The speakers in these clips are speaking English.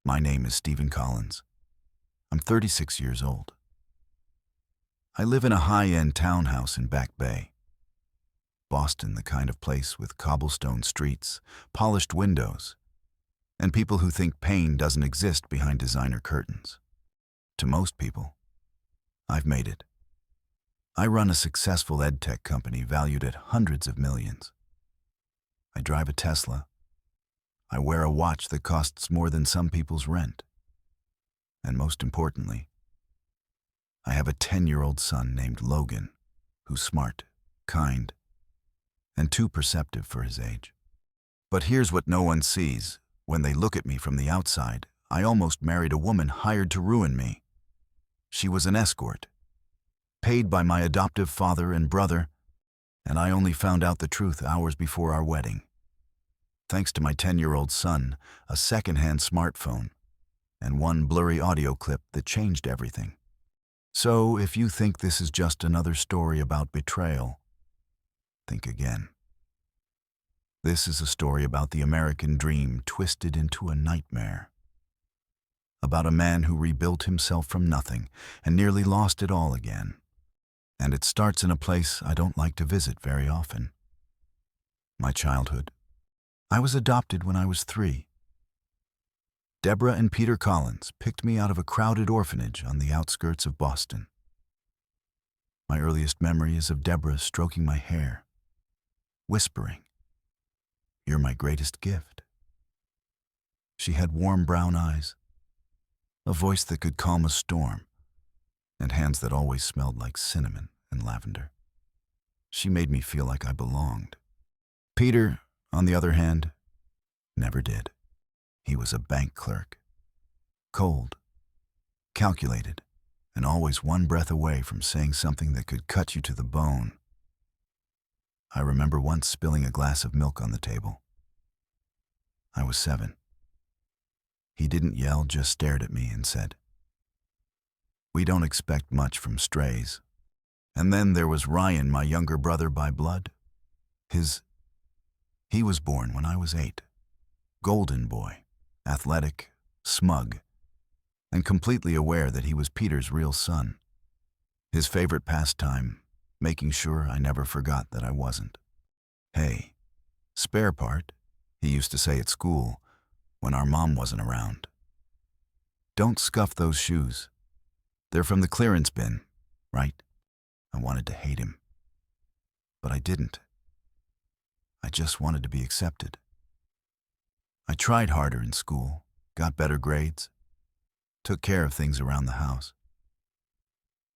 My name is Stephen Collins. I'm 36 years old. I live in a high-end townhouse in Back Bay. Boston, the kind of place with cobblestone streets, polished windows, and people who think pain doesn't exist behind designer curtains. To most people, I've made it. I run a successful edtech company valued at hundreds of millions. I drive a Tesla. I wear a watch that costs more than some people's rent. And most importantly, I have a 10-year-old son named Logan, who's smart, kind, and too perceptive for his age. But here's what no one sees. When they look at me from the outside, I almost married a woman hired to ruin me. She was an escort, paid by my adoptive father and brother, and I only found out the truth hours before our wedding. Thanks to my 10-year-old son, a second-hand smartphone, and one blurry audio clip that changed everything. So, if you think this is just another story about betrayal, think again. This is a story about the American dream twisted into a nightmare. About a man who rebuilt himself from nothing and nearly lost it all again. And it starts in a place I don't like to visit very often. My childhood. I was adopted when I was 3. Deborah and Peter Collins picked me out of a crowded orphanage on the outskirts of Boston. My earliest memory is of Deborah stroking my hair, whispering, "You're my greatest gift." She had warm brown eyes, a voice that could calm a storm, and hands that always smelled like cinnamon and lavender. She made me feel like I belonged. Peter, on the other hand, never did. He was a bank clerk. Cold, calculated, and always one breath away from saying something that could cut you to the bone. I remember once spilling a glass of milk on the table. I was 7. He didn't yell, just stared at me and said, "We don't expect much from strays." And then there was Ryan, my younger brother by blood. He was born when I was 8. Golden boy, athletic, smug, and completely aware that he was Peter's real son. His favorite pastime, making sure I never forgot that I wasn't. "Hey, spare part," he used to say at school when our mom wasn't around. "Don't scuff those shoes. They're from the clearance bin, right?" I wanted to hate him, but I didn't. I just wanted to be accepted. I tried harder in school, got better grades, took care of things around the house.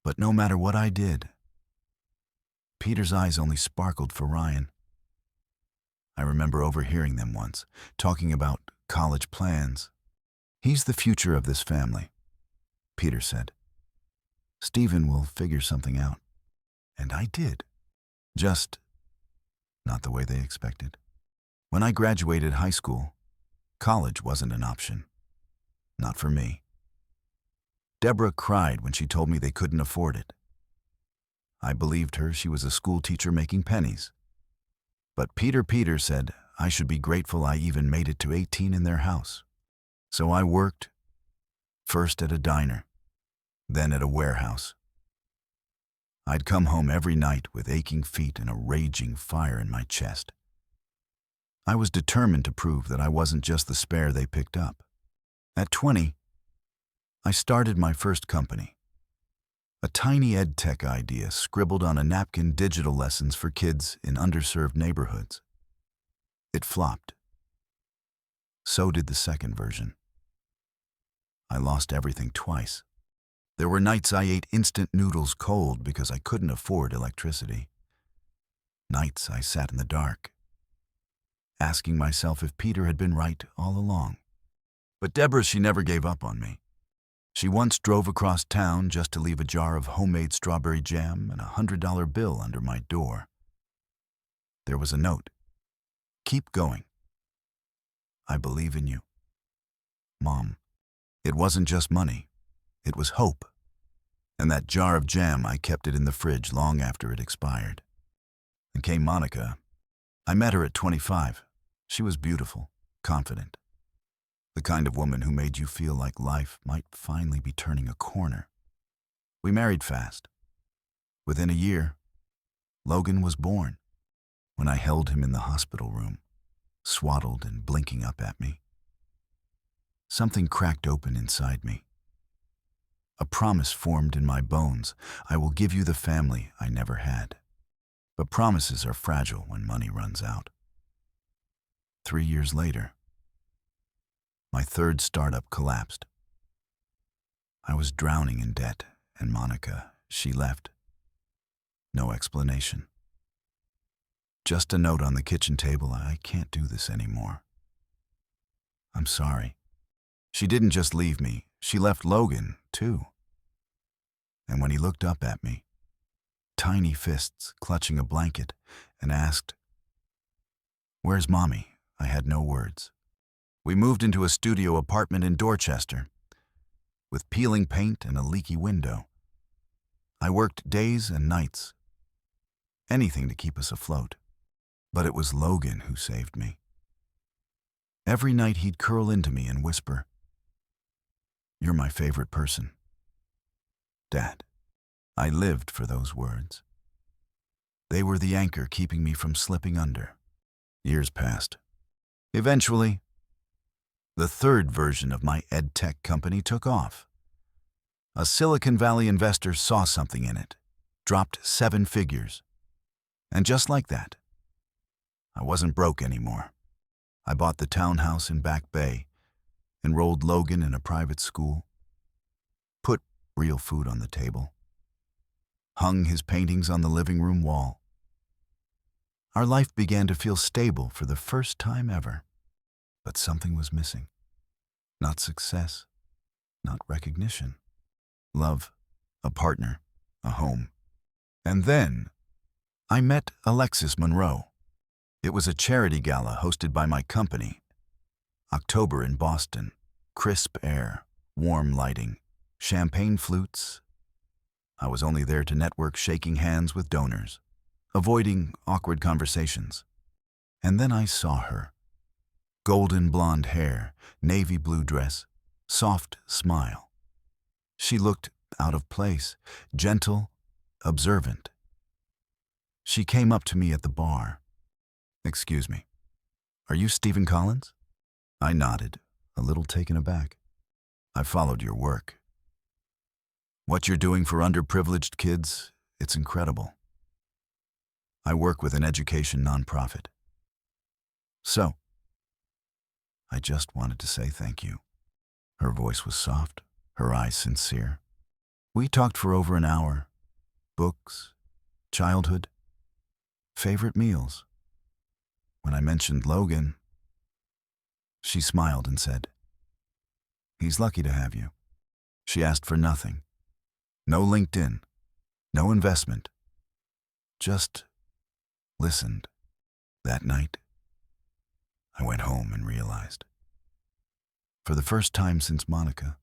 But no matter what I did, Peter's eyes only sparkled for Ryan. I remember overhearing them once, talking about college plans. "He's the future of this family," Peter said. "Stephen will figure something out." And I did. Just not the way they expected. When I graduated high school, college wasn't an option. Not for me. Deborah cried when she told me they couldn't afford it. I believed her. She was a school teacher making pennies. But Peter said I should be grateful I even made it to 18 in their house. So I worked, first at a diner, then at a warehouse. I'd come home every night with aching feet and a raging fire in my chest. I was determined to prove that I wasn't just the spare they picked up. At 20, I started my first company. A tiny edtech idea scribbled on a napkin, digital lessons for kids in underserved neighborhoods. It flopped. So did the second version. I lost everything twice. There were nights I ate instant noodles cold because I couldn't afford electricity. Nights I sat in the dark, asking myself if Peter had been right all along. But Deborah, she never gave up on me. She once drove across town just to leave a jar of homemade strawberry jam and a $100 bill under my door. There was a note. "Keep going. I believe in you. Mom." It wasn't just money. It was hope. And that jar of jam, I kept it in the fridge long after it expired. Then came Monica. I met her at 25. She was beautiful, confident. The kind of woman who made you feel like life might finally be turning a corner. We married fast. Within a year, Logan was born. When I held him in the hospital room, swaddled and blinking up at me, something cracked open inside me. A promise formed in my bones: I will give you the family I never had. But promises are fragile when money runs out. 3 years later, my third startup collapsed. I was drowning in debt, and Monica, she left. No explanation. Just a note on the kitchen table: I can't do this anymore. I'm sorry. She didn't just leave me, she left Logan, too. And when he looked up at me, tiny fists clutching a blanket, and asked, "Where's Mommy?" I had no words. We moved into a studio apartment in Dorchester, with peeling paint and a leaky window. I worked days and nights, anything to keep us afloat. But it was Logan who saved me. Every night he'd curl into me and whisper, "You're my favorite person, Dad." I lived for those words. They were the anchor keeping me from slipping under. Years passed. Eventually, the third version of my ed tech company took off. A Silicon Valley investor saw something in it, dropped 7 figures. And just like that, I wasn't broke anymore. I bought the townhouse in Back Bay, enrolled Logan in a private school, put real food on the table, hung his paintings on the living room wall. Our life began to feel stable for the first time ever. But something was missing. Not success, not recognition. Love, a partner, a home. And then I met Alexis Monroe. It was a charity gala hosted by my company. October in Boston, crisp air, warm lighting, champagne flutes. I was only there to network, shaking hands with donors, avoiding awkward conversations. And then I saw her. Golden blonde hair, navy blue dress, soft smile. She looked out of place, gentle, observant. She came up to me at the bar. "Excuse me, are you Stephen Collins?" I nodded, a little taken aback. "I followed your work. What you're doing for underprivileged kids, it's incredible. I work with an education nonprofit. So, I just wanted to say thank you." Her voice was soft, her eyes sincere. We talked for over an hour. Books, childhood, favorite meals. When I mentioned Logan, she smiled and said, "He's lucky to have you." She asked for nothing. No LinkedIn, no investment. Just listened. That night, I went home and realized, for the first time since Monica,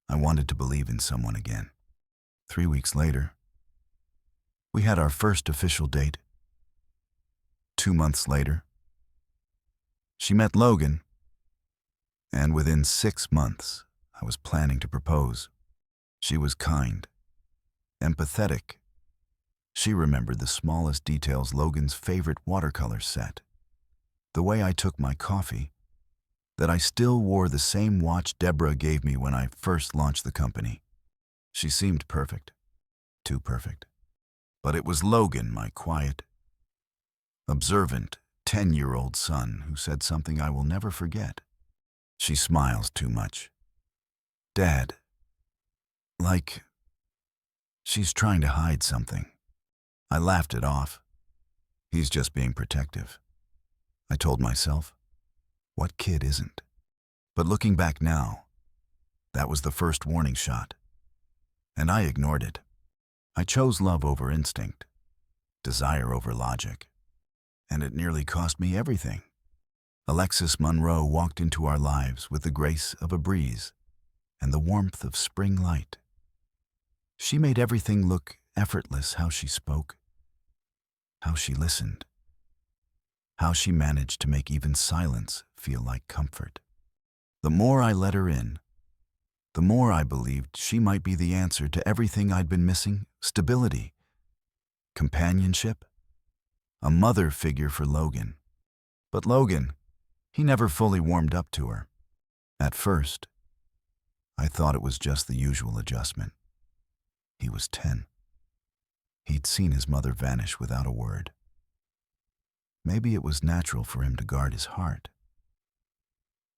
I wanted to believe in someone again. 3 weeks later, we had our first official date. 2 months later, she met Logan, and within 6 months, I was planning to propose. She was kind, empathetic. She remembered the smallest details: Logan's favorite watercolor set, the way I took my coffee, that I still wore the same watch Deborah gave me when I first launched the company. She seemed perfect, too perfect. But it was Logan, my quiet, observant 10-year-old son, who said something I will never forget. "She smiles too much, Dad. Like she's trying to hide something." I laughed it off. "He's just being protective," I told myself. What kid isn't? But looking back now, that was the first warning shot. And I ignored it. I chose love over instinct, desire over logic. And it nearly cost me everything. Alexis Monroe walked into our lives with the grace of a breeze and the warmth of spring light. She made everything look effortless: how she spoke, how she listened, how she managed to make even silence feel like comfort. The more I let her in, the more I believed she might be the answer to everything I'd been missing: stability, companionship, a mother figure for Logan. But Logan, he never fully warmed up to her. At first, I thought it was just the usual adjustment. He was 10. He'd seen his mother vanish without a word. Maybe it was natural for him to guard his heart.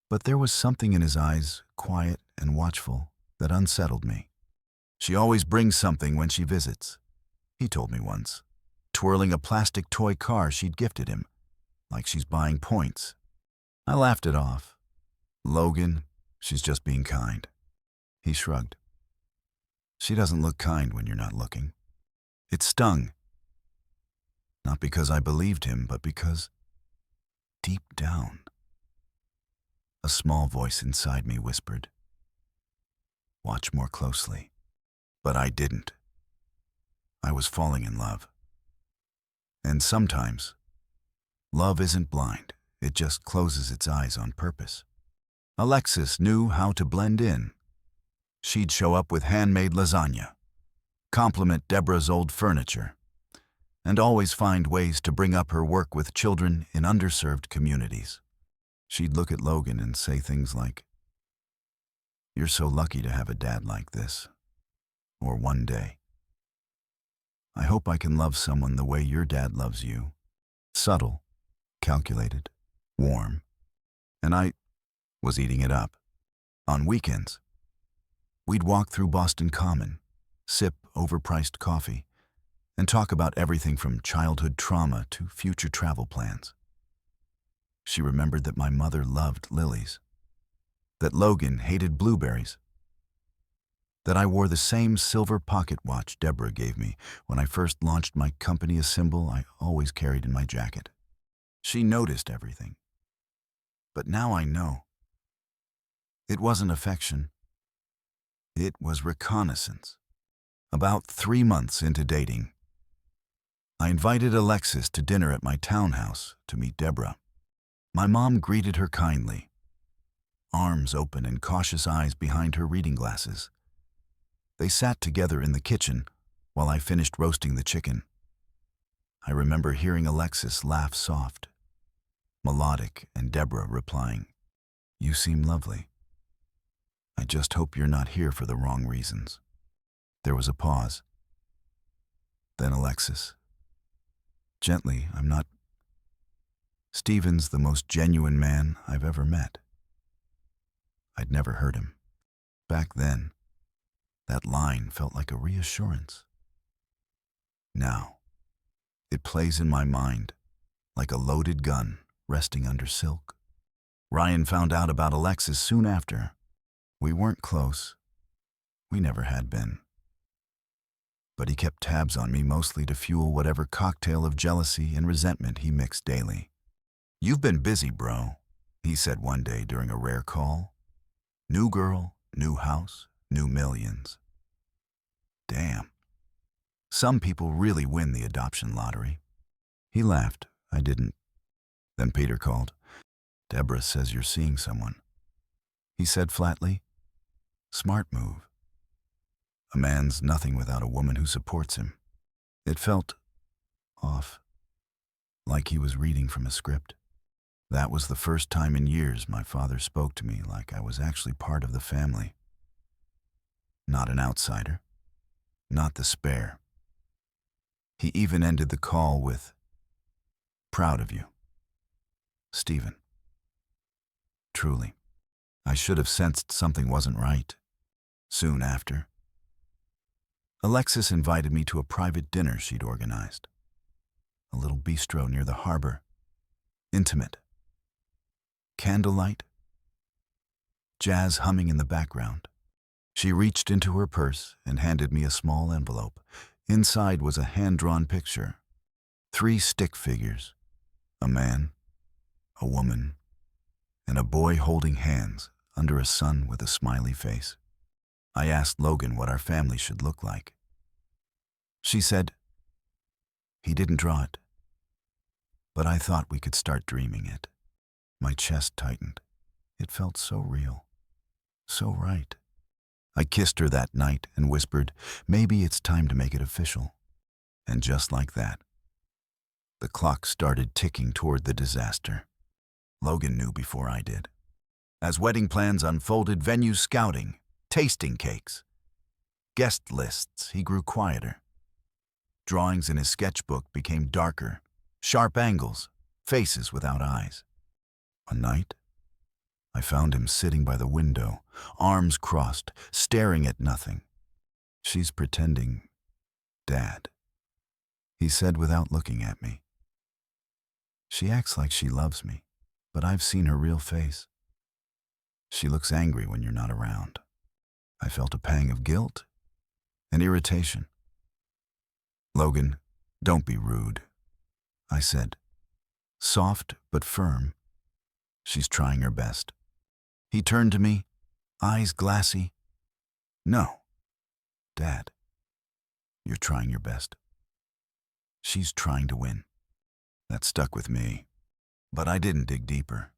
But there was something in his eyes, quiet and watchful, that unsettled me. She always brings something when she visits, he told me once, twirling a plastic toy car she'd gifted him, like she's buying points. I laughed it off. Logan, she's just being kind. He shrugged. She doesn't look kind when you're not looking. It stung. Not because I believed him, but because, deep down, a small voice inside me whispered, "Watch more closely." But I didn't. I was falling in love. And sometimes, love isn't blind. It just closes its eyes on purpose. Alexis knew how to blend in. She'd show up with handmade lasagna, compliment Deborah's old furniture, and always find ways to bring up her work with children in underserved communities. She'd look at Logan and say things like, "You're so lucky to have a dad like this." Or one day, "I hope I can love someone the way your dad loves you." Subtle, calculated, warm. And I was eating it up. On weekends, we'd walk through Boston Common, sip overpriced coffee, and talk about everything from childhood trauma to future travel plans. She remembered that my mother loved lilies, that Logan hated blueberries, that I wore the same silver pocket watch Deborah gave me when I first launched my company, a symbol I always carried in my jacket. She noticed everything. But now I know. It wasn't affection. It was reconnaissance. About 3 months into dating, I invited Alexis to dinner at my townhouse to meet Deborah. My mom greeted her kindly, arms open and cautious eyes behind her reading glasses. They sat together in the kitchen while I finished roasting the chicken. I remember hearing Alexis laugh soft, melodic, and Deborah replying, "You seem lovely. I just hope you're not here for the wrong reasons." There was a pause. Then Alexis, gently, "I'm not. Stephen's the most genuine man I've ever met." I'd never heard him. Back then, that line felt like a reassurance. Now, it plays in my mind like a loaded gun resting under silk. Ryan found out about Alexis soon after. We weren't close. We never had been. But he kept tabs on me, mostly to fuel whatever cocktail of jealousy and resentment he mixed daily. "You've been busy, bro," he said one day during a rare call. "New girl, new house, new millions. Damn. Some people really win the adoption lottery." He laughed. I didn't. Then Peter called. "Deborah says you're seeing someone," he said flatly. "Smart move. A man's nothing without a woman who supports him." It felt off, like he was reading from a script. That was the first time in years my father spoke to me like I was actually part of the family. Not an outsider, not the spare. He even ended the call with, "Proud of you, Stephen." Truly, I should have sensed something wasn't right. Soon after, Alexis invited me to a private dinner she'd organized. A little bistro near the harbor. Intimate. Candlelight. Jazz humming in the background. She reached into her purse and handed me a small envelope. Inside was a hand-drawn picture. 3 stick figures. A man, a woman, and a boy holding hands under a sun with a smiley face. I asked Logan what our family should look like. She said, "He didn't draw it, but I thought we could start dreaming it." My chest tightened. It felt so real, so right. I kissed her that night and whispered, maybe it's time to make it official. And just like that, the clock started ticking toward the disaster. Logan knew before I did. As wedding plans unfolded, venues scouting, tasting cakes, guest lists, he grew quieter. Drawings in his sketchbook became darker, sharp angles, faces without eyes. One night, I found him sitting by the window, arms crossed, staring at nothing. She's pretending, Dad, he said without looking at me. She acts like she loves me, but I've seen her real face. She looks angry when you're not around. I felt a pang of guilt and irritation. Logan, don't be rude, I said. Soft but firm. She's trying her best. He turned to me, eyes glassy. No, Dad, you're trying your best. She's trying to win. That stuck with me, but I didn't dig deeper.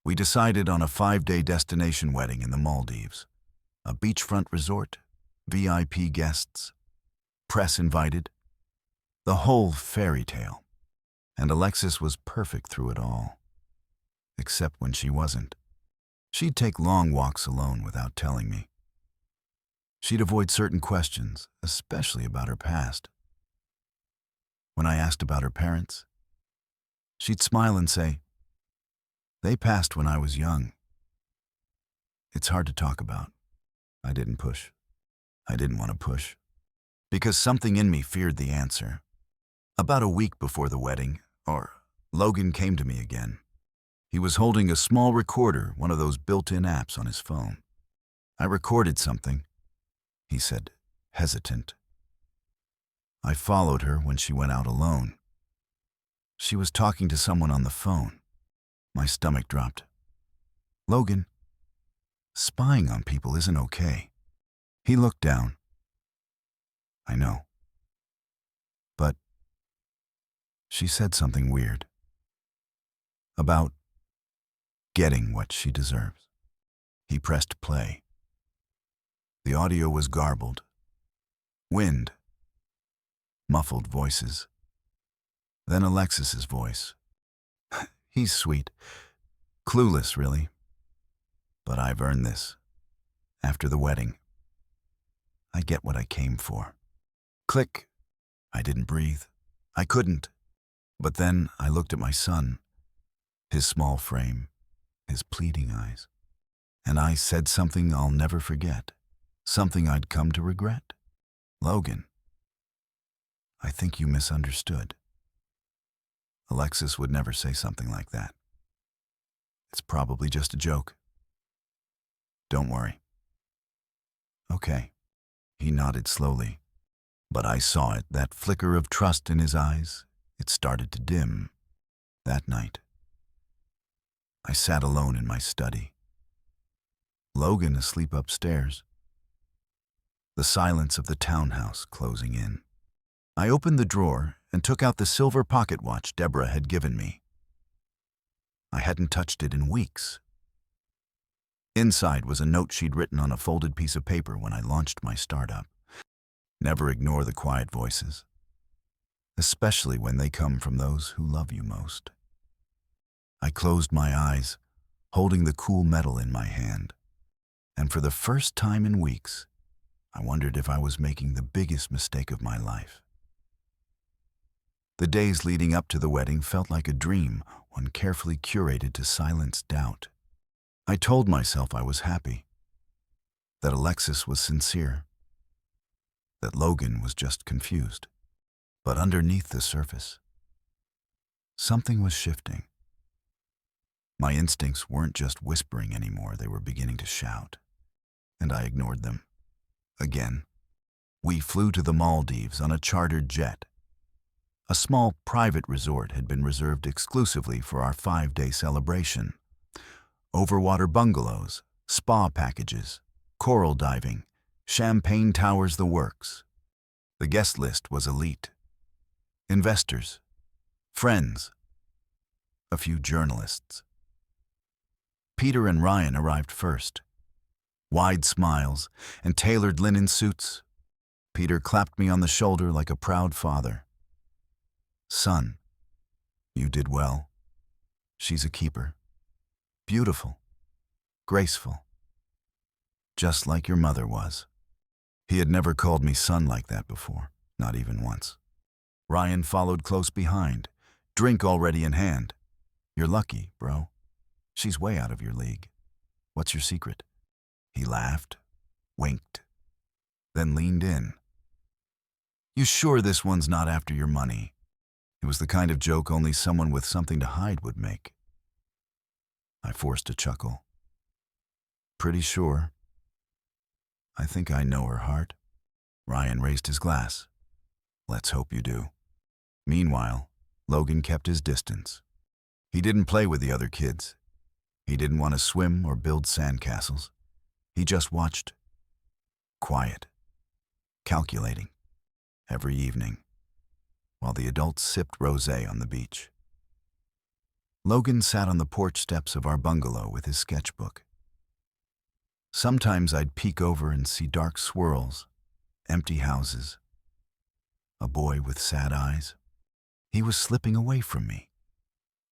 We decided on a 5-day destination wedding in the Maldives. A beachfront resort, VIP guests, press invited, the whole fairy tale. And Alexis was perfect through it all. Except when she wasn't. She'd take long walks alone without telling me. She'd avoid certain questions, especially about her past. When I asked about her parents, she'd smile and say, they passed when I was young. It's hard to talk about. I didn't push. I didn't want to push. Because something in me feared the answer. About a week before the wedding, Logan came to me again. He was holding a small recorder, one of those built-in apps on his phone. I recorded something, he said, hesitant. I followed her when she went out alone. She was talking to someone on the phone. My stomach dropped. Logan, spying on people isn't okay. He looked down. I know. But she said something weird. About getting what she deserves. He pressed play. The audio was garbled. Wind. Muffled voices. Then Alexis's voice. He's sweet. Clueless, really. But I've earned this. After the wedding. I get what I came for. Click. I didn't breathe. I couldn't. But then I looked at my son. His small frame. His pleading eyes. And I said something I'll never forget. Something I'd come to regret. Logan, I think you misunderstood. Alexis would never say something like that. It's probably just a joke. Don't worry. Okay. He nodded slowly. But I saw it, that flicker of trust in his eyes. It started to dim. That night, I sat alone in my study. Logan asleep upstairs. The silence of the townhouse closing in. I opened the drawer and took out the silver pocket watch Deborah had given me. I hadn't touched it in weeks. Inside was a note she'd written on a folded piece of paper when I launched my startup. Never ignore the quiet voices, especially when they come from those who love you most. I closed my eyes, holding the cool metal in my hand, and for the first time in weeks, I wondered if I was making the biggest mistake of my life. The days leading up to the wedding felt like a dream, one carefully curated to silence doubt. I told myself I was happy, that Alexis was sincere, that Logan was just confused. But underneath the surface, something was shifting. My instincts weren't just whispering anymore, they were beginning to shout, and I ignored them. Again, we flew to the Maldives on a chartered jet. A small private resort had been reserved exclusively for our 5-day celebration. Overwater bungalows, spa packages, coral diving, champagne towers, the works. The guest list was elite. Investors, friends, a few journalists. Peter and Ryan arrived first. Wide smiles and tailored linen suits. Peter clapped me on the shoulder like a proud father. "Son, you did well. She's a keeper. Beautiful. Graceful. Just like your mother was." He had never called me son like that before, not even once. Ryan followed close behind, drink already in hand. "You're lucky, bro. She's way out of your league. What's your secret?" He laughed, winked, then leaned in. "You sure this one's not after your money?" It was the kind of joke only someone with something to hide would make. I forced a chuckle. "Pretty sure. I think I know her heart." Ryan raised his glass. "Let's hope you do." Meanwhile, Logan kept his distance. He didn't play with the other kids. He didn't want to swim or build sandcastles. He just watched. Quiet. Calculating. Every evening, while the adults sipped rosé on the beach. Logan sat on the porch steps of our bungalow with his sketchbook. Sometimes I'd peek over and see dark swirls, empty houses, a boy with sad eyes. He was slipping away from me,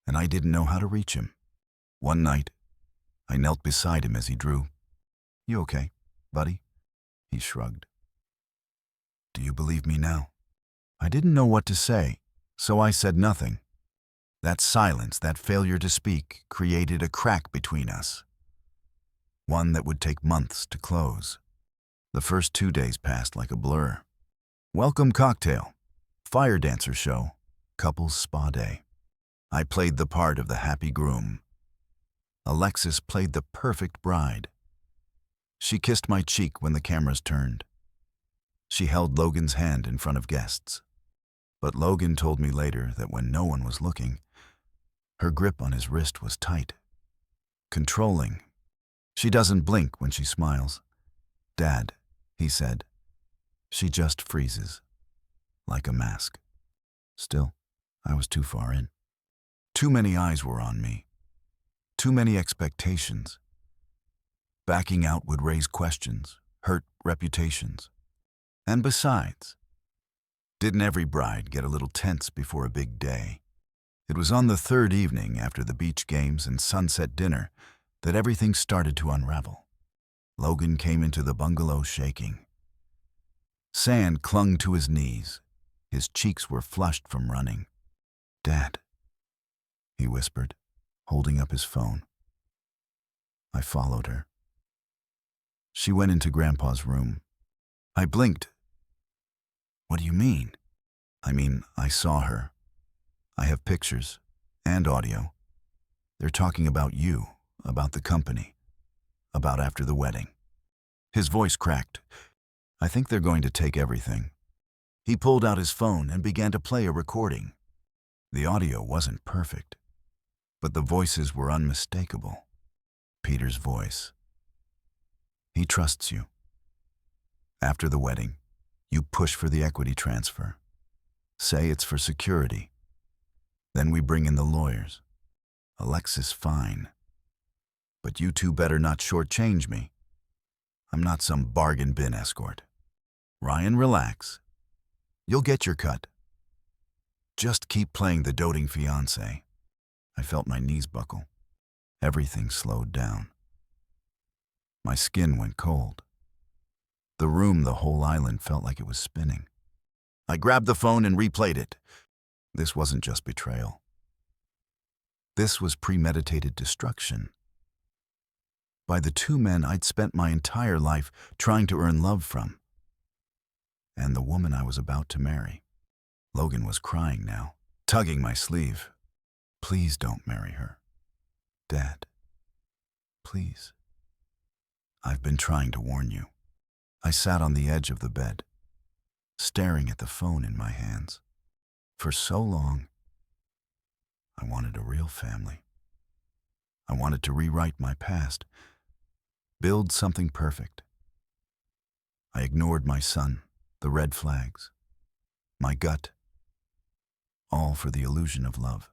and I didn't know how to reach him. One night, I knelt beside him as he drew. "You okay, buddy?" He shrugged. "Do you believe me now?" I didn't know what to say, so I said nothing. That silence, that failure to speak, created a crack between us. One that would take months to close. The first 2 days passed like a blur. Welcome cocktail, fire dancer show, couples spa day. I played the part of the happy groom. Alexis played the perfect bride. She kissed my cheek when the cameras turned. She held Logan's hand in front of guests. But Logan told me later that when no one was looking, her grip on his wrist was tight, controlling. She doesn't blink when she smiles. "Dad," he said, "she just freezes, like a mask." Still, I was too far in. Too many eyes were on me. Too many expectations. Backing out would raise questions, hurt reputations. And besides, didn't every bride get a little tense before a big day? It was on the third evening after the beach games and sunset dinner that everything started to unravel. Logan came into the bungalow shaking. Sand clung to his knees. His cheeks were flushed from running. "Dad," he whispered, holding up his phone. I followed her. She went into Grandpa's room. I blinked. "What do you mean?" "I mean, I saw her. I have pictures and audio. They're talking about you, about the company, about after the wedding." His voice cracked. "I think they're going to take everything." He pulled out his phone and began to play a recording. The audio wasn't perfect, but the voices were unmistakable. Peter's voice. "He trusts you. After the wedding, you push for the equity transfer. Say it's for security. Then we bring in the lawyers. Alexis, fine. But you two better not shortchange me. I'm not some bargain bin escort. Ryan, relax. You'll get your cut. Just keep playing the doting fiancé." I felt my knees buckle. Everything slowed down. My skin went cold. The room, the whole island, felt like it was spinning. I grabbed the phone and replayed it. This wasn't just betrayal. This was premeditated destruction. By the two men I'd spent my entire life trying to earn love from. And the woman I was about to marry. Logan was crying now, tugging my sleeve. "Please don't marry her. Dad, please. I've been trying to warn you." I sat on the edge of the bed, staring at the phone in my hands. For so long, I wanted a real family. I wanted to rewrite my past, build something perfect. I ignored my son, the red flags, my gut, all for the illusion of love.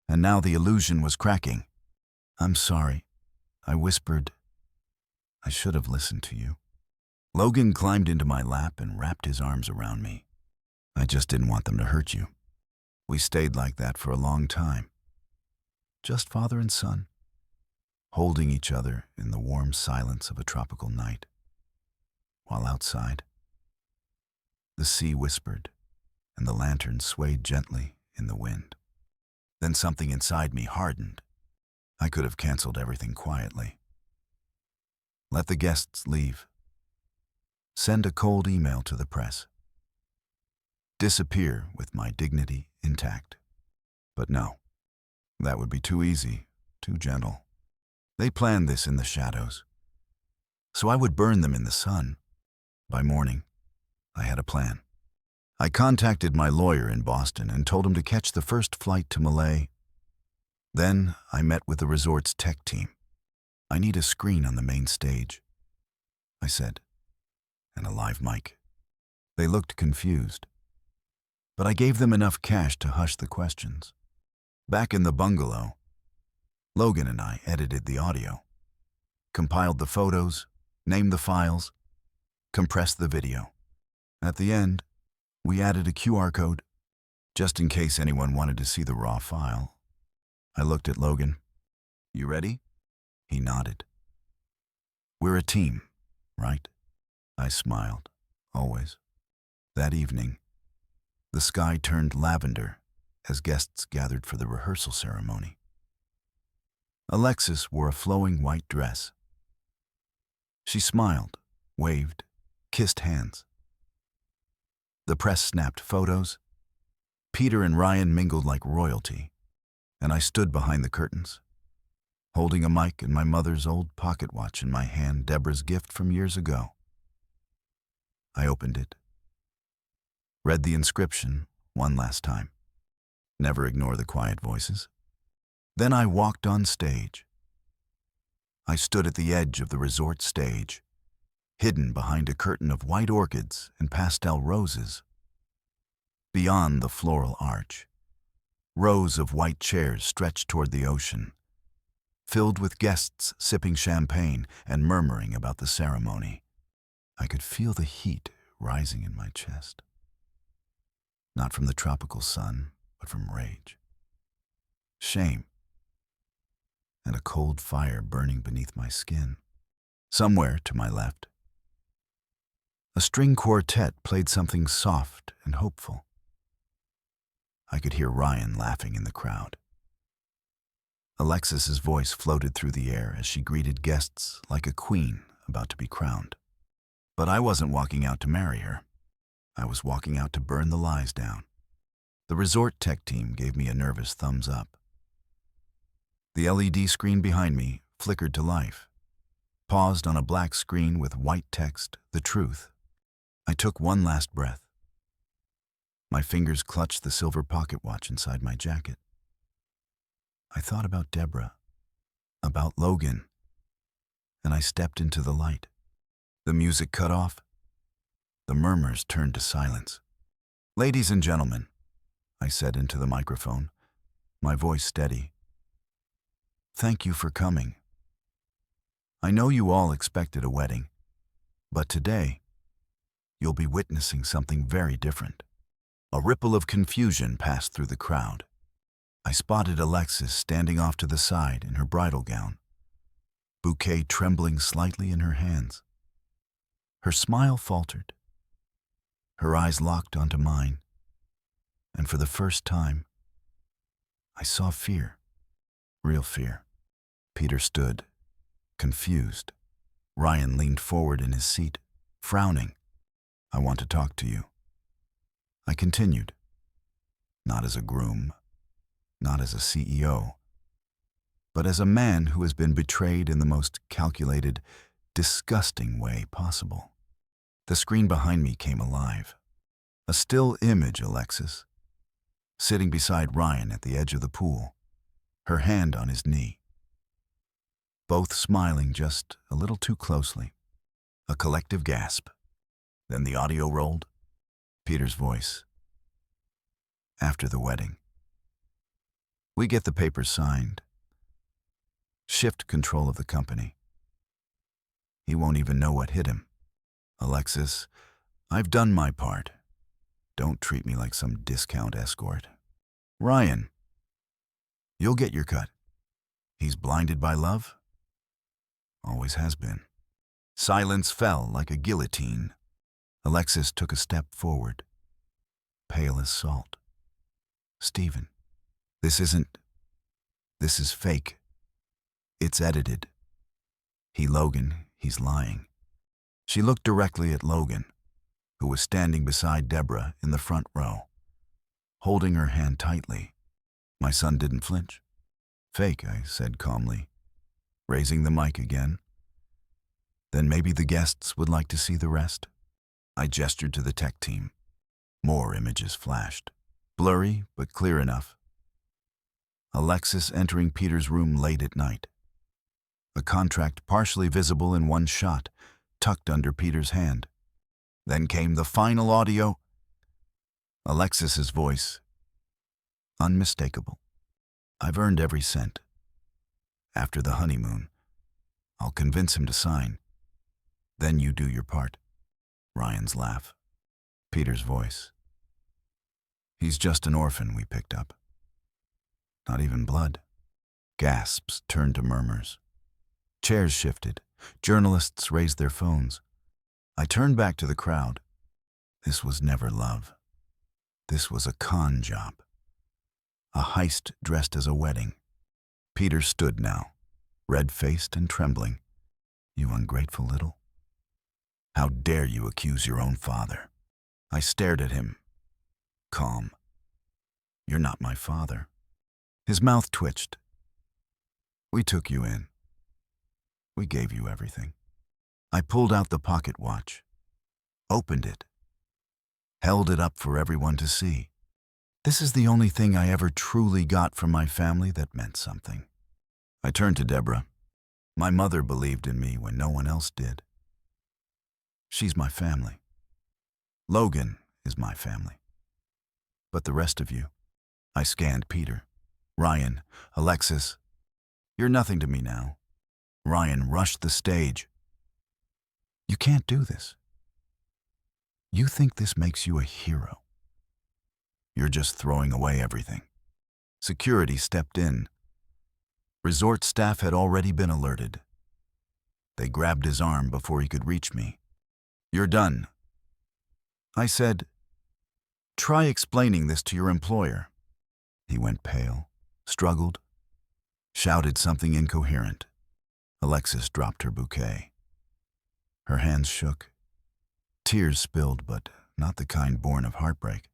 And now the illusion was cracking. "I'm sorry," I whispered, "I should have listened to you." Logan climbed into my lap and wrapped his arms around me. "I just didn't want them to hurt you." We stayed like that for a long time. Just father and son, holding each other in the warm silence of a tropical night. While outside, the sea whispered and the lantern swayed gently in the wind. Then something inside me hardened. I could have canceled everything quietly. Let the guests leave. Send a cold email to the press. Disappear with my dignity intact. But no, that would be too easy, too gentle. They planned this in the shadows, so I would burn them in the sun. By morning, I had a plan. I contacted my lawyer in Boston and told him to catch the first flight to Malay. Then I met with the resort's tech team. "I need a screen on the main stage," I said, "and a live mic." They looked confused, but I gave them enough cash to hush the questions. Back in the bungalow, Logan and I edited the audio, compiled the photos, named the files, compressed the video. At the end, we added a QR code, just in case anyone wanted to see the raw file. I looked at Logan. "You ready?" He nodded. "We're a team, right?" I smiled, always. That evening, the sky turned lavender as guests gathered for the rehearsal ceremony. Alexis wore a flowing white dress. She smiled, waved, kissed hands. The press snapped photos. Peter and Ryan mingled like royalty, and I stood behind the curtains, holding a mic and my mother's old pocket watch in my hand, Deborah's gift from years ago. I opened it, read the inscription one last time. Never ignore the quiet voices. Then I walked on stage. I stood at the edge of the resort stage, hidden behind a curtain of white orchids and pastel roses. Beyond the floral arch, rows of white chairs stretched toward the ocean, filled with guests sipping champagne and murmuring about the ceremony. I could feel the heat rising in my chest. Not from the tropical sun, but from rage, shame, and a cold fire burning beneath my skin. Somewhere to my left, a string quartet played something soft and hopeful. I could hear Ryan laughing in the crowd. Alexis's voice floated through the air as she greeted guests like a queen about to be crowned. But I wasn't walking out to marry her. I was walking out to burn the lies down. The resort tech team gave me a nervous thumbs up. The LED screen behind me flickered to life, paused on a black screen with white text, "The Truth." I took one last breath. My fingers clutched the silver pocket watch inside my jacket. I thought about Deborah, about Logan, and I stepped into the light. The music cut off. The murmurs turned to silence. "Ladies and gentlemen," I said into the microphone, my voice steady. "Thank you for coming. I know you all expected a wedding, but today, you'll be witnessing something very different." A ripple of confusion passed through the crowd. I spotted Alexis standing off to the side in her bridal gown, bouquet trembling slightly in her hands. Her smile faltered. Her eyes locked onto mine, and for the first time, I saw fear, real fear. Peter stood, confused. Ryan leaned forward in his seat, frowning. "I want to talk to you." I continued, not as a groom, not as a CEO, but as a man who has been betrayed in the most calculated, disgusting way possible. The screen behind me came alive. A still image, Alexis, sitting beside Ryan at the edge of the pool, her hand on his knee. Both smiling just a little too closely. A collective gasp. Then the audio rolled. Peter's voice. "After the wedding, we get the papers signed. shift control of the company. He won't even know what hit him. Alexis, I've done my part. Don't treat me like some discount escort. Ryan, you'll get your cut. He's blinded by love? Always has been. Silence fell like a guillotine. Alexis took a step forward, pale as salt. Stephen, this is fake. It's edited. He's lying. She looked directly at Logan, who was standing beside Deborah in the front row, holding her hand tightly. My son didn't flinch. Fake, I said calmly, raising the mic again. Then maybe the guests would like to see the rest. I gestured to the tech team. More images flashed, blurry but clear enough. Alexis entering Peter's room late at night. A contract partially visible in one shot, tucked under Peter's hand. Then came the final audio. Alexis's voice, unmistakable. I've earned every cent. After the honeymoon, I'll convince him to sign. Then you do your part. Ryan's laugh. Peter's voice. He's just an orphan we picked up. Not even blood. Gasps turned to murmurs. Chairs shifted. Journalists raised their phones. I turned back to the crowd. This was never love. This was a con job. A heist dressed as a wedding. Peter stood now, red-faced and trembling. You ungrateful little. How dare you accuse your own father? I stared at him, calm. You're not my father. His mouth twitched. We took you in. We gave you everything. I pulled out the pocket watch, opened it, held it up for everyone to see. This is the only thing I ever truly got from my family that meant something. I turned to Deborah. My mother believed in me when no one else did. She's my family. Logan is my family. But the rest of you, I scanned Peter, Ryan, Alexis. You're nothing to me now. Ryan rushed the stage. You can't do this. You think this makes you a hero. You're just throwing away everything. Security stepped in. Resort staff had already been alerted. They grabbed his arm before he could reach me. You're done. I said, try explaining this to your employer. He went pale, struggled, shouted something incoherent. Alexis dropped her bouquet. Her hands shook. Tears spilled, but not the kind born of heartbreak.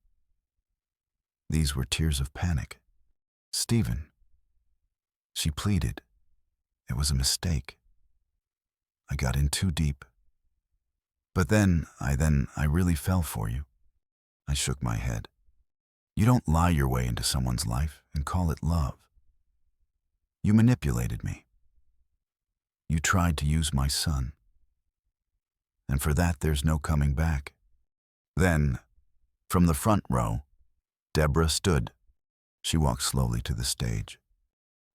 These were tears of panic. Stephen. She pleaded. It was a mistake. I got in too deep. But then I really fell for you. I shook my head. You don't lie your way into someone's life and call it love. You manipulated me. You tried to use my son. And for that, there's no coming back. Then, from the front row, Deborah stood. She walked slowly to the stage.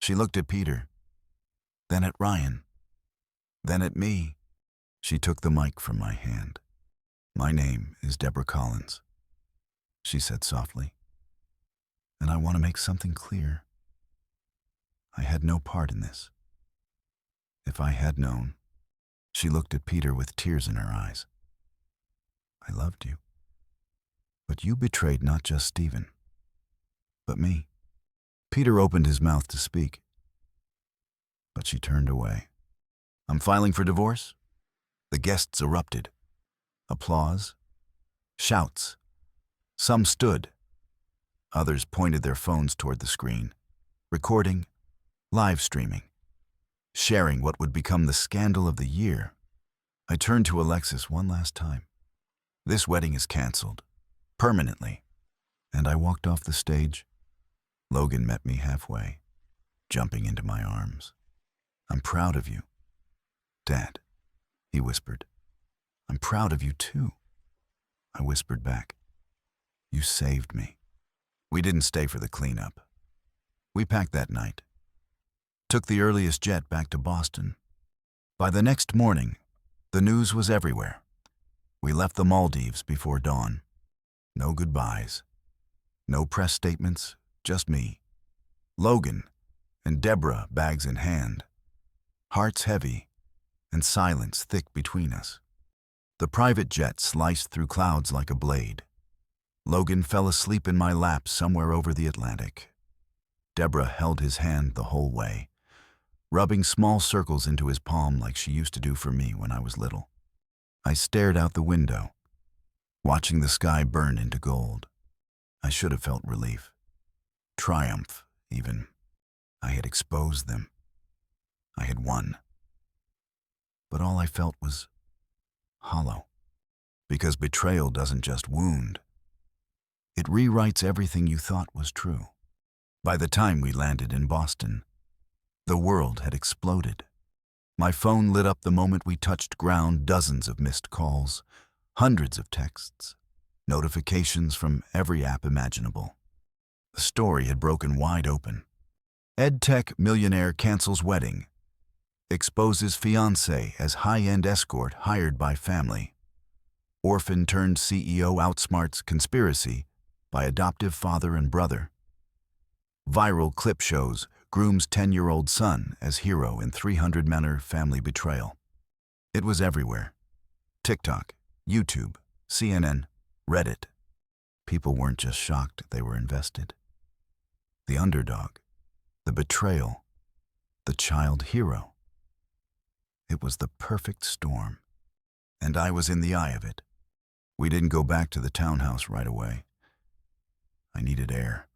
She looked at Peter, then at Ryan, then at me. She took the mic from my hand. My name is Deborah Collins, she said softly. And I want to make something clear. I had no part in this. If I had known, she looked at Peter with tears in her eyes. I loved you. But you betrayed not just Stephen, but me. Peter opened his mouth to speak, but she turned away. I'm filing for divorce? The guests erupted. Applause, shouts. Some stood. Others pointed their phones toward the screen, recording, live streaming, sharing what would become the scandal of the year. I turned to Alexis one last time. This wedding is canceled, permanently. And I walked off the stage. Logan met me halfway, jumping into my arms. I'm proud of you, Dad, he whispered. I'm proud of you too, I whispered back. You saved me. We didn't stay for the cleanup. We packed that night. took the earliest jet back to Boston. By the next morning, the news was everywhere. We left the Maldives before dawn. No goodbyes. No press statements, just me, Logan, and Deborah, bags in hand. Hearts heavy, and silence thick between us. The private jet sliced through clouds like a blade. Logan fell asleep in my lap somewhere over the Atlantic. Deborah held his hand the whole way, rubbing small circles into his palm like she used to do for me when I was little. I stared out the window, watching the sky burn into gold. I should have felt relief. Triumph, even. I had exposed them. I had won. But all I felt was hollow. Because betrayal doesn't just wound. It rewrites everything you thought was true. By the time we landed in Boston, the world had exploded. My phone lit up the moment we touched ground, dozens of missed calls, hundreds of texts, notifications from every app imaginable. The story had broken wide open. EdTech millionaire cancels wedding. Exposes fiancé as high-end escort hired by family. Orphan turned CEO outsmarts conspiracy by adoptive father and brother. Viral clip shows grooms 10-year-old son as hero in 300-manner family betrayal. It was everywhere. TikTok, YouTube, CNN, Reddit. People weren't just shocked, they were invested. The underdog, the betrayal, the child hero. It was the perfect storm, and I was in the eye of it. We didn't go back to the townhouse right away. I needed air.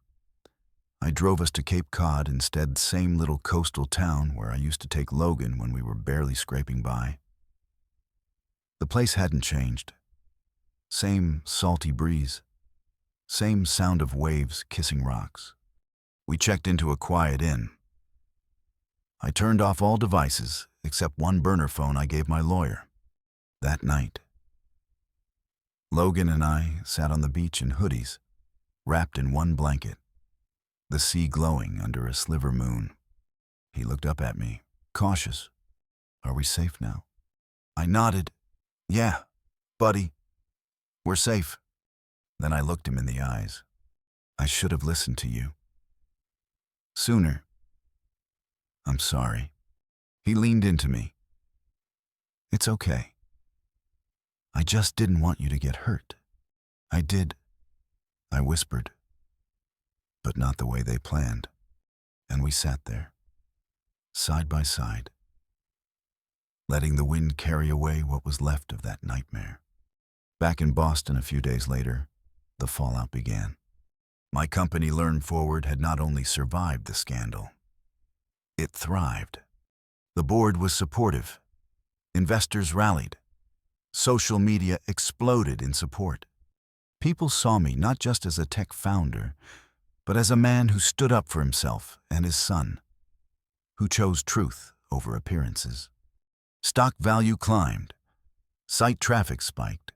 I drove us to Cape Cod instead, same little coastal town where I used to take Logan when we were barely scraping by. The place hadn't changed. Same salty breeze. Same sound of waves kissing rocks. We checked into a quiet inn. I turned off all devices except one burner phone I gave my lawyer. That night, Logan and I sat on the beach in hoodies, wrapped in one blanket, the sea glowing under a sliver moon. He looked up at me, cautious. Are we safe now? I nodded. Yeah, buddy. We're safe. Then I looked him in the eyes. I should have listened to you. Sooner. I'm sorry. He leaned into me. It's okay. I just didn't want you to get hurt. I did. I whispered. But not the way they planned. And we sat there, side by side, letting the wind carry away what was left of that nightmare. Back in Boston a few days later, the fallout began. My company, Learn Forward, had not only survived the scandal, it thrived. The board was supportive. Investors rallied. Social media exploded in support. People saw me not just as a tech founder, but as a man who stood up for himself and his son, who chose truth over appearances. Stock value climbed. Site traffic spiked.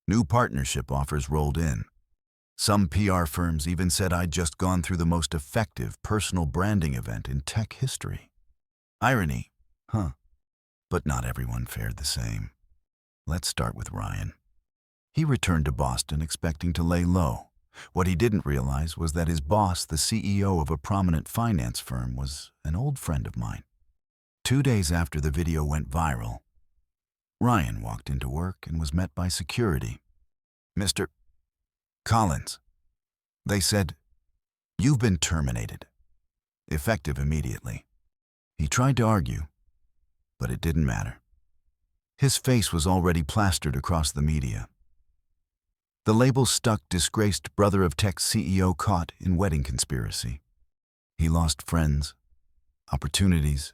New partnership offers rolled in. Some PR firms even said I'd just gone through the most effective personal branding event in tech history. Irony, huh? But not everyone fared the same. Let's start with Ryan. He returned to Boston expecting to lay low. What he didn't realize was that his boss, the CEO of a prominent finance firm, was an old friend of mine. 2 days after the video went viral, Ryan walked into work and was met by security. Mr. Collins, they said, you've been terminated. Effective immediately. He tried to argue, but it didn't matter. His face was already plastered across the media. The label stuck: disgraced brother of tech CEO caught in wedding conspiracy. He lost friends, opportunities,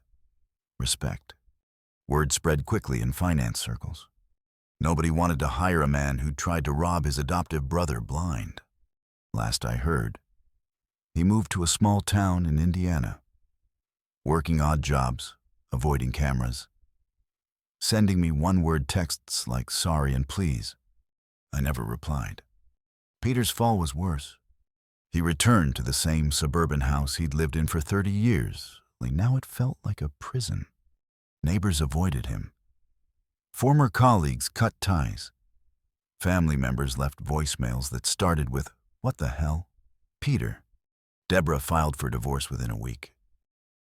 respect. Word spread quickly in finance circles. Nobody wanted to hire a man who'd tried to rob his adoptive brother blind. Last I heard, he moved to a small town in Indiana, working odd jobs, avoiding cameras, sending me one-word texts like sorry and please. I never replied. Peter's fall was worse. He returned to the same suburban house he'd lived in for 30 years, Now it felt like a prison. Neighbors avoided him. Former colleagues cut ties. Family members left voicemails that started with, "What the hell?" Peter. Deborah filed for divorce within a week.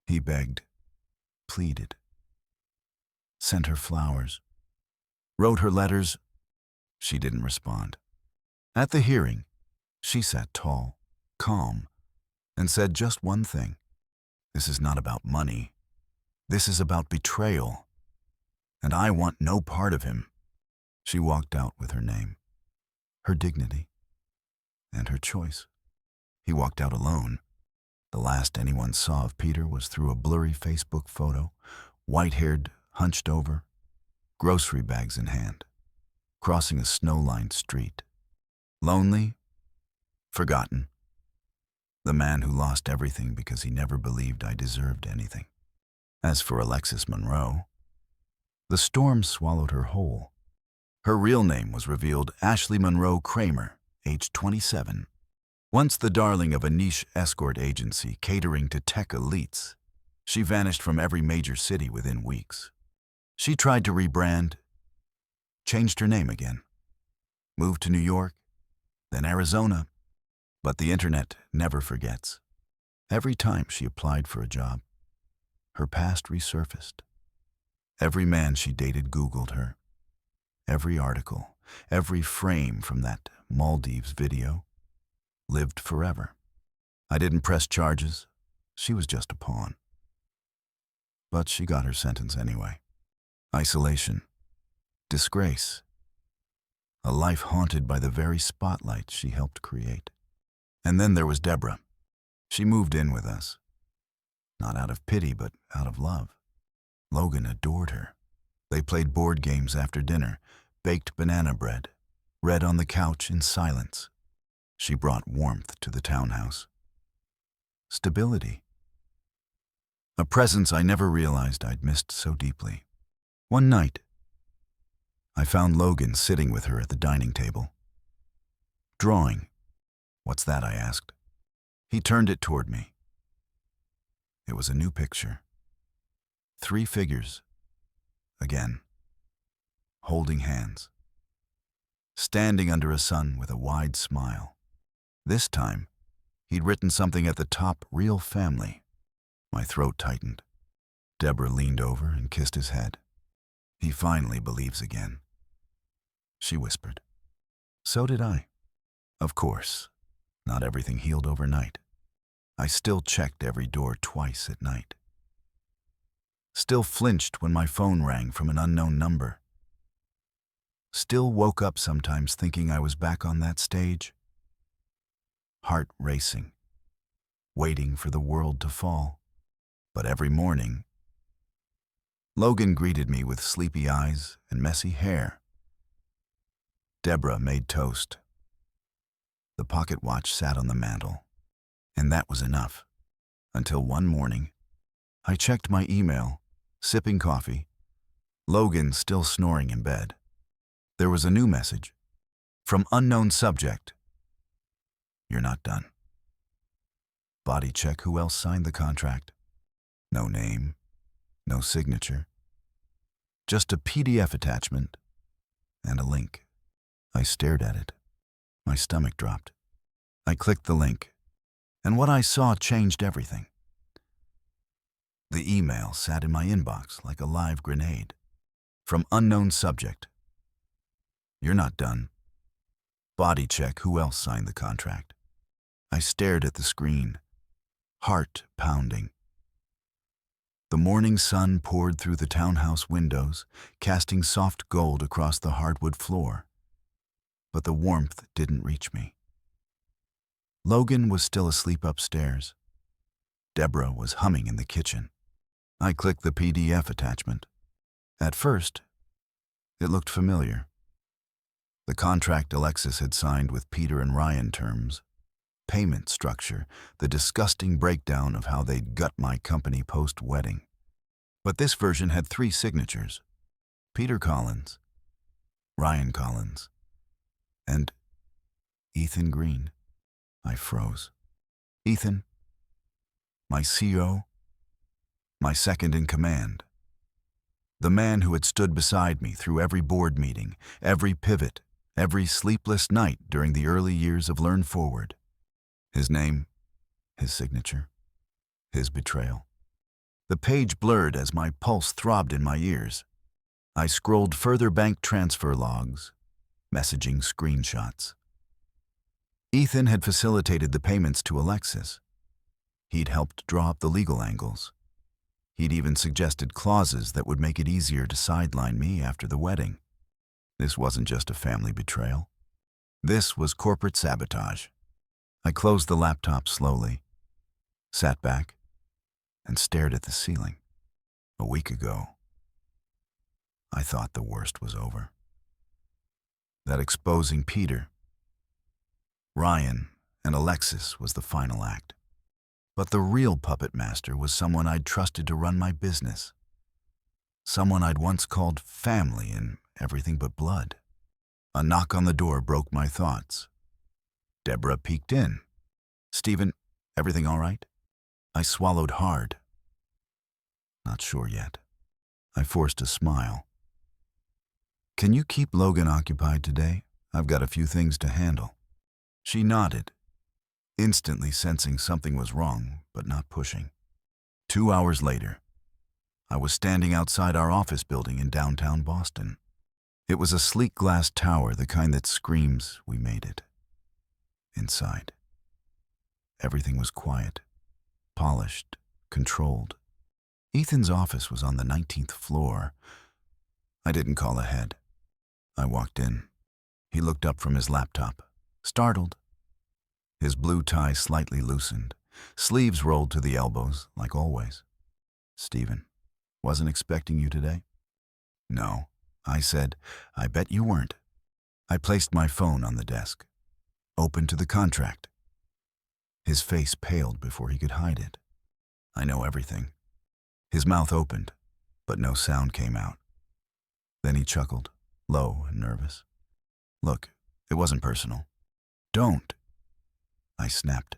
He begged, pleaded, sent her flowers, wrote her letters. She didn't respond. At the hearing, she sat tall, calm, and said just one thing. "This is not about money. This is about betrayal. And I want no part of him." She walked out with her name, her dignity, and her choice. He walked out alone. The last anyone saw of Peter was through a blurry Facebook photo, white-haired, hunched over, grocery bags in hand, crossing a snow-lined street. Lonely, forgotten. The man who lost everything because he never believed I deserved anything. As for Alexis Monroe, the storm swallowed her whole. Her real name was revealed: Ashley Monroe Kramer, age 27. Once the darling of a niche escort agency catering to tech elites, she vanished from every major city within weeks. She tried to rebrand, changed her name again, moved to New York, then Arizona, but the internet never forgets. Every time she applied for a job, her past resurfaced. Every man she dated Googled her. Every article, every frame from that Maldives video lived forever. I didn't press charges. She was just a pawn. But she got her sentence anyway. Isolation, disgrace, a life haunted by the very spotlight she helped create. And then there was Deborah. She moved in with us. Not out of pity, but out of love. Logan adored her. They played board games after dinner, baked banana bread, read on the couch in silence. She brought warmth to the townhouse. Stability. A presence I never realized I'd missed so deeply. One night, I found Logan sitting with her at the dining table. Drawing. "What's that?" I asked. He turned it toward me. It was a new picture. 3 figures. Again. Holding hands. Standing under a sun with a wide smile. This time, he'd written something at the top: "Real family." My throat tightened. Deborah leaned over and kissed his head. "He finally believes again," she whispered. So did I. Of course, not everything healed overnight. I still checked every door twice at night. Still flinched when my phone rang from an unknown number. Still woke up sometimes thinking I was back on that stage. Heart racing, waiting for the world to fall. But every morning, Logan greeted me with sleepy eyes and messy hair. Deborah made toast. The pocket watch sat on the mantel, and that was enough. Until one morning, I checked my email, sipping coffee, Logan still snoring in bed. There was a new message. From unknown subject. "You're not done." Body check: who else signed the contract? No name, no signature. Just a PDF attachment and a link. I stared at it. My stomach dropped. I clicked the link, and what I saw changed everything. The email sat in my inbox like a live grenade. From unknown subject. "You're not done. Body check: who else signed the contract?" I stared at the screen, heart pounding. The morning sun poured through the townhouse windows, casting soft gold across the hardwood floor. But the warmth didn't reach me. Logan was still asleep upstairs. Deborah was humming in the kitchen. I clicked the PDF attachment. At first, it looked familiar. The contract Alexis had signed with Peter and Ryan terms, payment structure, the disgusting breakdown of how they'd gut my company post-wedding. But this version had 3 signatures: Peter Collins, Ryan Collins, and Ethan Green. I froze. Ethan, my CO, my second in command. The man who had stood beside me through every board meeting, every pivot, every sleepless night during the early years of Learn Forward. His name, his signature, his betrayal. The page blurred as my pulse throbbed in my ears. I scrolled further bank transfer logs, messaging screenshots. Ethan had facilitated the payments to Alexis. He'd helped draw up the legal angles. He'd even suggested clauses that would make it easier to sideline me after the wedding. This wasn't just a family betrayal. This was corporate sabotage. I closed the laptop slowly, sat back, and stared at the ceiling. A week ago, I thought the worst was over. That exposing Peter, Ryan, and Alexis was the final act. But the real puppet master was someone I'd trusted to run my business. Someone I'd once called family in everything but blood. A knock on the door broke my thoughts. Deborah peeked in. "Stephen, everything all right?" I swallowed hard. Not sure yet. I forced a smile. "Can you keep Logan occupied today? I've got a few things to handle." She nodded, instantly sensing something was wrong, but not pushing. 2 hours later, I was standing outside our office building in downtown Boston. It was a sleek glass tower, the kind that screams, "We made it." Inside, everything was quiet, polished, controlled. Ethan's office was on the 19th floor. I didn't call ahead. I walked in. He looked up from his laptop, startled. His blue tie slightly loosened, sleeves rolled to the elbows, like always. "Stephen, wasn't expecting you today?" "No," I said. "I bet you weren't." I placed my phone on the desk. "Open to the contract." His face paled before he could hide it. "I know everything." His mouth opened, but no sound came out. Then he chuckled, low and nervous. "Look, it wasn't personal." "Don't." I snapped.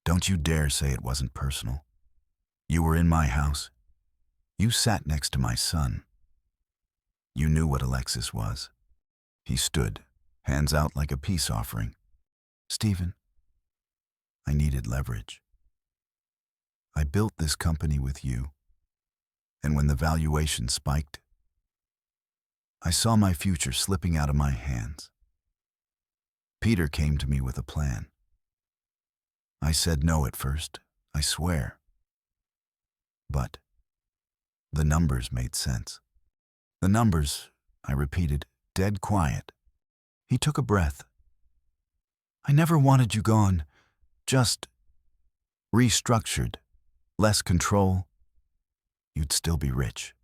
"Don't you dare say it wasn't personal. You were in my house. You sat next to my son. You knew what Alexis was." He stood, hands out like a peace offering. "Stephen, I needed leverage. I built this company with you, and when the valuation spiked, I saw my future slipping out of my hands. Peter came to me with a plan. I said no at first, I swear. But the numbers made sense. The numbers," I repeated, dead quiet. He took a breath. "I never wanted you gone, just restructured, less control. You'd still be rich,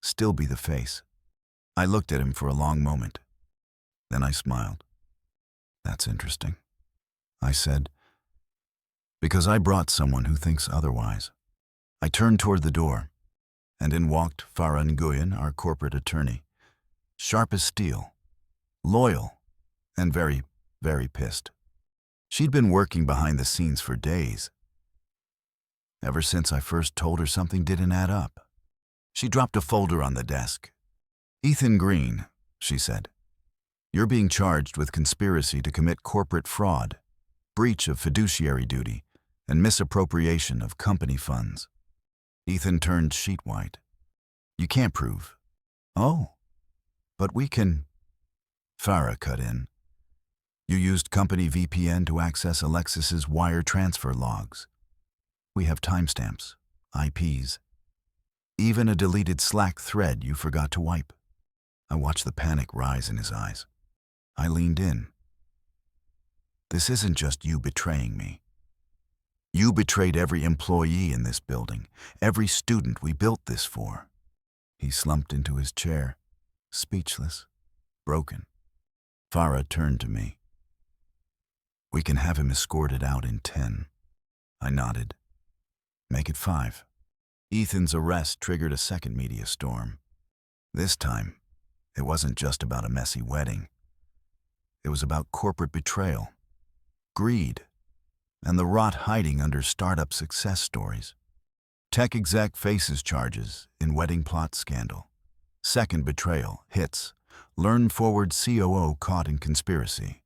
still be the face." I looked at him for a long moment. Then I smiled. "That's interesting," I said, "because I brought someone who thinks otherwise." I turned toward the door, and in walked Farah Nguyen, our corporate attorney, sharp as steel, loyal, and very, very pissed. She'd been working behind the scenes for days. Ever since I first told her something didn't add up. She dropped a folder on the desk. "Ethan Green," she said, "you're being charged with conspiracy to commit corporate fraud, breach of fiduciary duty, and misappropriation of company funds." Ethan turned sheet white. "You can't prove." "Oh, but we can." Farah cut in. "You used company VPN to access Alexis's wire transfer logs. We have timestamps, IPs, even a deleted Slack thread you forgot to wipe." I watched the panic rise in his eyes. I leaned in. "This isn't just you betraying me. You betrayed every employee in this building, every student we built this for." He slumped into his chair, speechless, broken. Farah turned to me. "We can have him escorted out in 10. I nodded. "Make it 5. Ethan's arrest triggered a second media storm. This time, it wasn't just about a messy wedding. It was about corporate betrayal, greed, and the rot hiding under startup success stories. Tech exec faces charges in wedding plot scandal. Second betrayal, hits. Learn forward COO caught in conspiracy.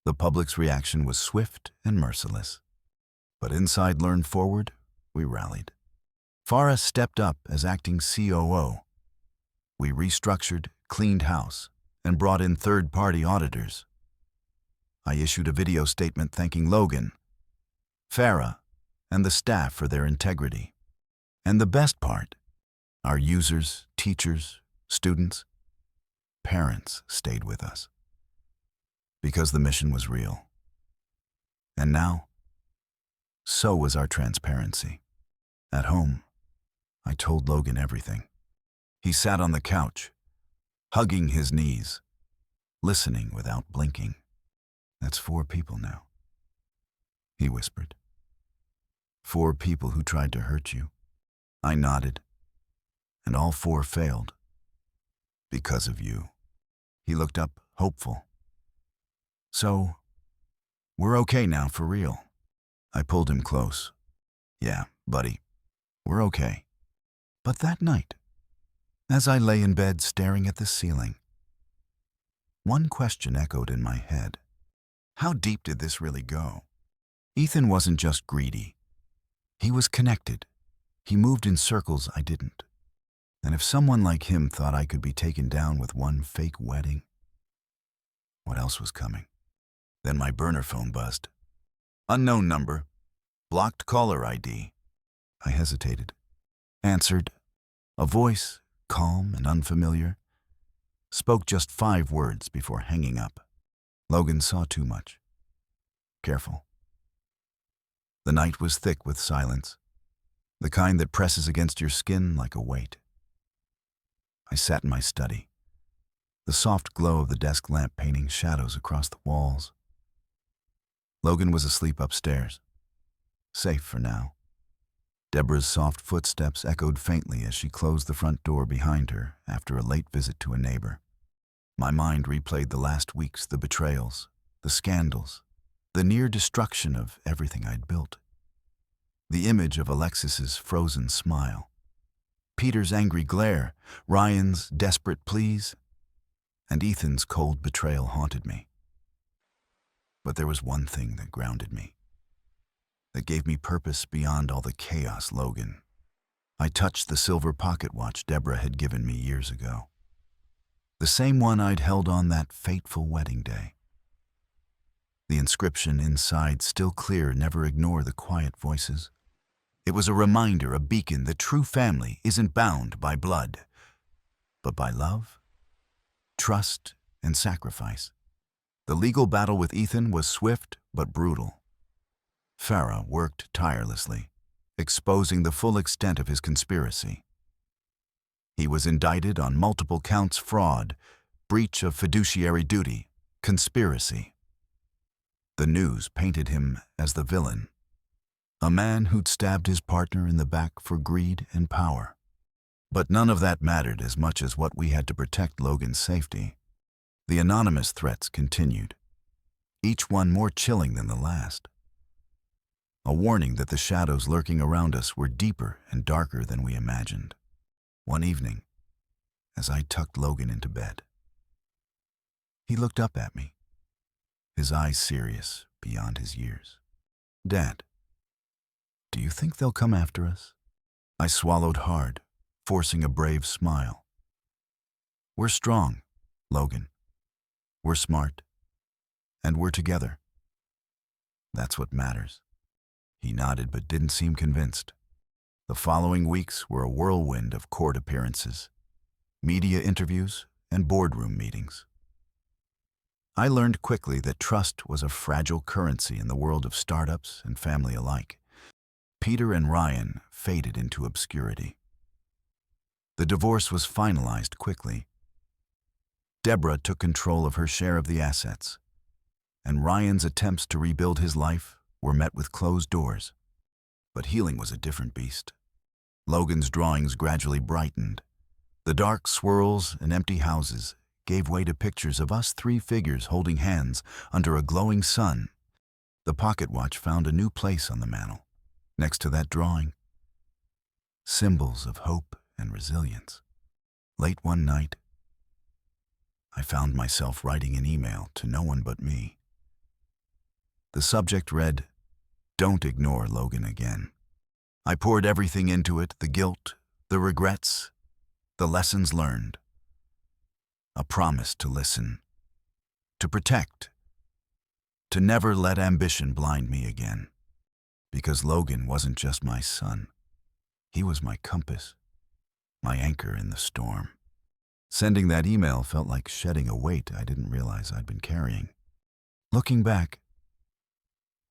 The public's reaction was swift and merciless. But inside Learn Forward, we rallied. Farah stepped up as acting COO. We restructured, cleaned house, and brought in third-party auditors. I issued a video statement thanking Logan, Farah, and the staff for their integrity. And the best part, our users, teachers, students, parents stayed with us. Because the mission was real. And now, so was our transparency. At home, I told Logan everything. He sat on the couch, hugging his knees, listening without blinking. That's 4 people now, he whispered. 4 people who tried to hurt you. I nodded, and all 4 failed. Because of you. He looked up, hopeful. So, we're okay now for real. I pulled him close. Yeah, buddy, we're okay. But that night, as I lay in bed staring at the ceiling, one question echoed in my head. How deep did this really go? Ethan wasn't just greedy. He was connected. He moved in circles I didn't. And if someone like him thought I could be taken down with one fake wedding, what else was coming? Then my burner phone buzzed. Unknown number. Blocked caller ID. I hesitated. Answered. A voice, calm and unfamiliar, spoke just 5 words before hanging up. Logan saw too much. Careful. The night was thick with silence, the kind that presses against your skin like a weight. I sat in my study, the soft glow of the desk lamp painting shadows across the walls. Logan was asleep upstairs, safe for now. Deborah's soft footsteps echoed faintly as she closed the front door behind her after a late visit to a neighbor. My mind replayed the last weeks, the betrayals, the scandals, the near destruction of everything I'd built. The image of Alexis's frozen smile, Peter's angry glare, Ryan's desperate pleas, and Ethan's cold betrayal haunted me. But there was one thing that grounded me, that gave me purpose beyond all the chaos, Logan. I touched the silver pocket watch Deborah had given me years ago. The same one I'd held on that fateful wedding day. The inscription inside still clear, never ignore the quiet voices. It was a reminder, a beacon that true family isn't bound by blood, but by love, trust, and sacrifice. The legal battle with Ethan was swift but brutal. Farah worked tirelessly, exposing the full extent of his conspiracy. He was indicted on multiple counts: fraud, breach of fiduciary duty, conspiracy. The news painted him as the villain, a man who'd stabbed his partner in the back for greed and power. But none of that mattered as much as what we had to protect Logan's safety. The anonymous threats continued, each one more chilling than the last. A warning that the shadows lurking around us were deeper and darker than we imagined. One evening, as I tucked Logan into bed, he looked up at me, his eyes serious beyond his years. Dad, do you think they'll come after us? I swallowed hard, forcing a brave smile. We're strong, Logan. We're smart. And we're together. That's what matters. He nodded but didn't seem convinced. The following weeks were a whirlwind of court appearances, media interviews, and boardroom meetings. I learned quickly that trust was a fragile currency in the world of startups and family alike. Peter and Ryan faded into obscurity. The divorce was finalized quickly. Deborah took control of her share of the assets, and Ryan's attempts to rebuild his life were met with closed doors. But healing was a different beast. Logan's drawings gradually brightened. The dark swirls and empty houses gave way to pictures of us 3 figures holding hands under a glowing sun. The pocket watch found a new place on the mantel, next to that drawing. symbols of hope and resilience. Late one night, I found myself writing an email to no one but me. The subject read, "Don't ignore Logan again." I poured everything into it, the guilt, the regrets, the lessons learned. A promise to listen, to protect, to never let ambition blind me again. Because Logan wasn't just my son. He was my compass, my anchor in the storm. Sending that email felt like shedding a weight I didn't realize I'd been carrying. Looking back,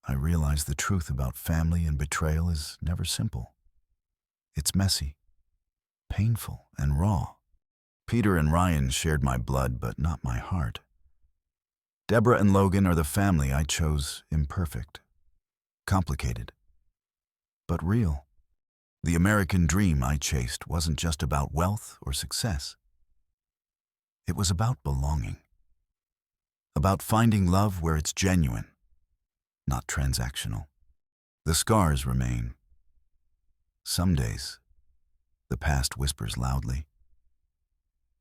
I realized the truth about family and betrayal is never simple. It's messy, painful, and raw. Peter and Ryan shared my blood, but not my heart. Deborah and Logan are the family I chose, imperfect, complicated, but real. The American dream I chased wasn't just about wealth or success. It was about belonging, about finding love where it's genuine, not transactional. The scars remain. Some days, the past whispers loudly.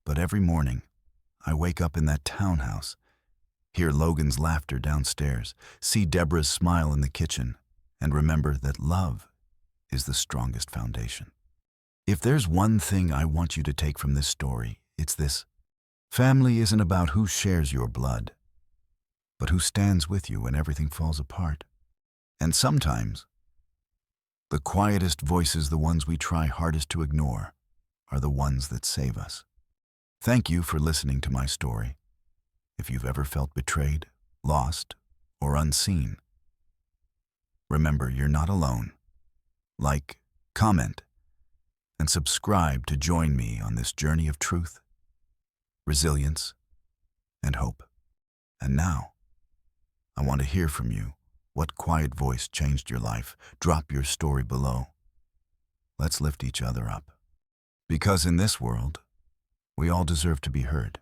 But every morning, I wake up in that townhouse, hear Logan's laughter downstairs, see Deborah's smile in the kitchen, and remember that love is the strongest foundation. If there's one thing I want you to take from this story, it's this. Family isn't about who shares your blood, but who stands with you when everything falls apart. And sometimes, the quietest voices, the ones we try hardest to ignore, are the ones that save us. Thank you for listening to my story. If you've ever felt betrayed, lost, or unseen, remember you're not alone. Like, comment, and subscribe to join me on this journey of truth, resilience, and hope. And now, I want to hear from you. What quiet voice changed your life? Drop your story below. Let's lift each other up. Because in this world, we all deserve to be heard.